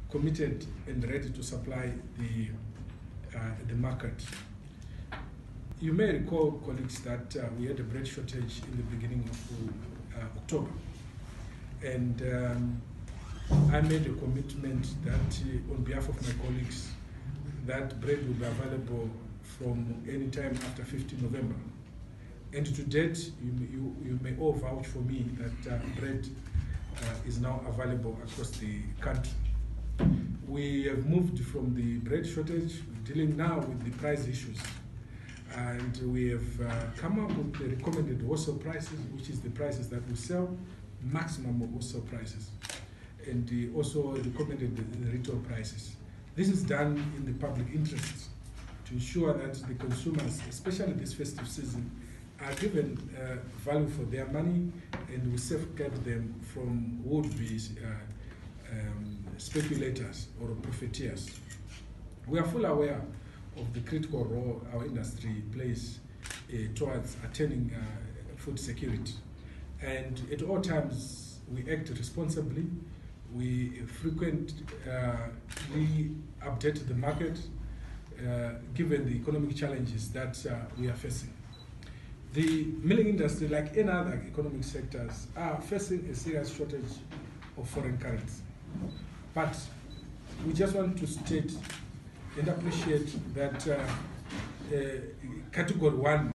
committed and ready to supply the market. You may recall, colleagues, that we had a bread shortage in the beginning of October. And I made a commitment that on behalf of my colleagues, that bread will be available from any time after 15 November. And to date, you may all vouch for me that bread is now available across the country. We have moved from the bread shortage, dealing now with the price issues. And we have come up with the recommended wholesale prices, which is the prices that we sell, maximum of wholesale prices. And also recommended the retail prices. This is done in the public interest to ensure that the consumers, especially this festive season, are given value for their money, and we safeguard them from would-be speculators or profiteers. We are fully aware of the critical role our industry plays towards attaining food security. And at all times, we act responsibly. We frequently update the market given the economic challenges that we are facing. The milling industry, like any other economic sectors, are facing a serious shortage of foreign currency. But we just want to state and appreciate that Category 1